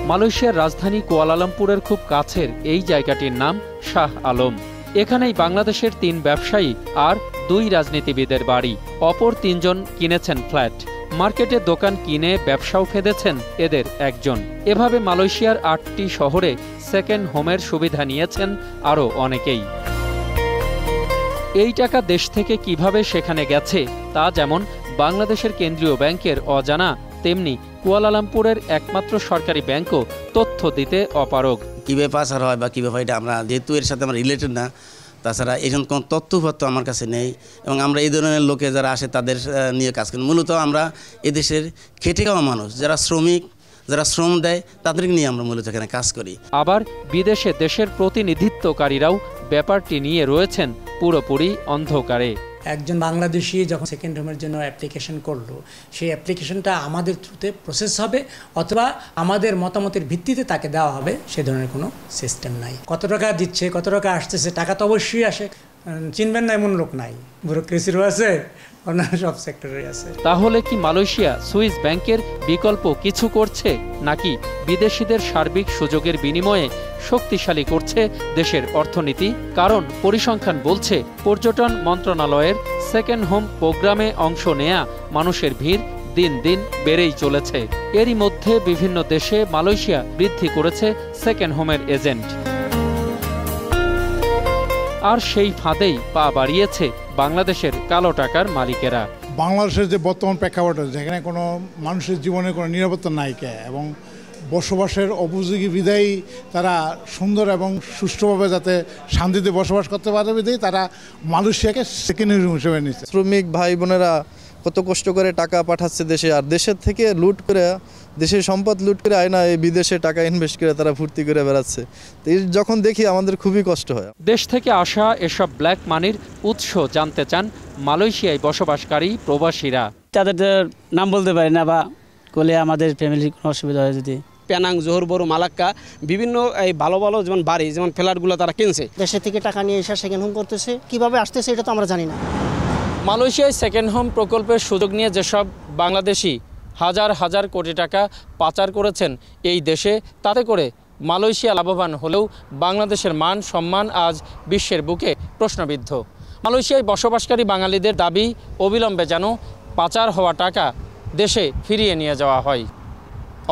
মালয়েশিয়ার রাজধানী কুয়ালালামপুরের খুব কাছের এই জায়গাটির নাম শাহ আলম। এখানেই বাংলাদেশের ৩ ব্যবসায়ী আর ২ রাজনীতিবিদের বাড়ি। অপর ৩ জন কিনেছেন ফ্ল্যাট। মার্কেটে দোকান কিনে ব্যবসাও ফেলেছেন এদের একজন। এভাবে মালয়েশিয়ার ৮টি শহরে সেকেন্ড হোমের সুবিধা নিয়েছেন আরও অনেকেই। এই টাকা দেশ থেকে কিভাবে সেখানে গেছে তা যেমন বাংলাদেশের কেন্দ্রীয় ব্যাংকের অজানা, তেমনি কুয়ালালামপুরের একমাত্র সরকারি ব্যাংকও তথ্য দিতে অপারগ। কীভাবে পাচার হয় বা কীভাবে এটা আমরা যেহেতু এর সাথে আমরা রিলেটেড না, তাছাড়া এরকম কোনো তথ্যপত্র আমার কাছে নেই এবং আমরা এই ধরনের লোকে যারা আসে তাদের নিয়ে কাজ করি। মূলত আমরা এদেশের খেটে খাওয়া মানুষ, যারা শ্রমিক, যারা শ্রম দেয়, তাদেরকে নিয়ে আমরা মূলত এখানে কাজ করি। আবার বিদেশে দেশের প্রতিনিধিত্বকারীরাও ব্যাপারটি নিয়ে রয়েছেন পুরোপুরি অন্ধকারে। একজন বাংলাদেশি যখন সেকেন্ড হোমের জন্য অ্যাপ্লিকেশন করলো, সেই অ্যাপ্লিকেশনটা আমাদের থ্রুতে প্রসেস হবে অথবা আমাদের মতামতের ভিত্তিতে তাকে দেওয়া হবে, সে ধরনের কোনো সিস্টেম নাই। কত টাকা দিচ্ছে, কত টাকা আসতেছে, টাকা তো অবশ্যই আসে, চিনবেন না এমন লোক নাই। ব্যুরোক্রেসিরও আছে, অন্যান্য সব সেক্টরে আছে। তাহলে কি মালয়েশিয়া সুইস ব্যাংকের বিকল্প কিছু করছে, নাকি বিদেশিদের সার্বিক সুযোগের বিনিময়ে শক্তিশালী করছে দেশের অর্থনীতি? কারণ পরিসংখ্যান বলছে পর্যটন মন্ত্রণালয়ের সেকেন্ড হোম প্রোগ্রামে অংশ নেয়া মানুষের ভিড় দিন দিন বেড়েই চলেছে। এরই মধ্যে বিভিন্ন দেশে মালয়েশিয়া বৃদ্ধি করেছে সেকেন্ড হোমের এজেন্ট। আর সেই ফাঁদেই পা বাড়িয়েছে বাংলাদেশের কালো টাকার মালিকেরা। বাংলাদেশের যে বর্তমান প্রেক্ষাপট, যেখানে কোনো মানুষের জীবনে কোনো নিরাপত্তা নাইকা এবং বসবাসের উপযোগী বিধায়ী তারা সুন্দর এবং সুষ্ঠুভাবে যাতে শান্তিতে বসবাস করতে পারে বিধায়ী তারা মালয়েশিয়াকে সেকেন্ড হোম হিসেবে নিচ্ছে। শ্রমিক ভাই বোনেরা কত কষ্ট করে টাকা পাঠাচ্ছে দেশে, আর দেশের থেকে লুট করে, দেশের সম্পদ লুট করে আয়না এই বিদেশে টাকা ইনভেস্ট করে তারা ফুর্তি করে বেড়াচ্ছে। যখন দেখি আমাদের খুবই কষ্ট হয়। দেশ থেকে আসা এসব ব্ল্যাক মানির উৎস জানতে চান মালয়েশিয়ায় বসবাসকারী প্রবাসীরা। তাদের নাম বলতে পারি না বা বলে আমাদের ফ্যামিলির কোনো অসুবিধা হয়। যদি পেনাং, জোহর বড়, মালাক্কা বিভিন্ন এই ভালো ভালো যেমন বাড়ি, যেমন ফ্ল্যাটগুলো তারা কিনছে। দেশের থেকে টাকা নিয়ে এসে সেকেন্ড হোম করতেছে, কিভাবে আসতেছে এটা তো আমরা জানি না। মালয়েশিয়ায় সেকেন্ড হোম প্রকল্পের সুযোগ নিয়ে যেসব বাংলাদেশি হাজার হাজার কোটি টাকা পাচার করেছেন এই দেশে, তাতে করে মালয়েশিয়া লাভবান হলেও বাংলাদেশের মান সম্মান আজ বিশ্বের বুকে প্রশ্নবিদ্ধ। মালয়েশিয়ায় বসবাসকারী বাঙালিদের দাবি অবিলম্বে যেন পাচার হওয়া টাকা দেশে ফিরিয়ে নিয়ে যাওয়া হয়।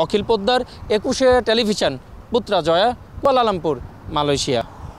অখিল পোদ্দার, 21 টেলিভিশন, পুত্রাজয়া, কুয়ালালামপুর, মালয়েশিয়া।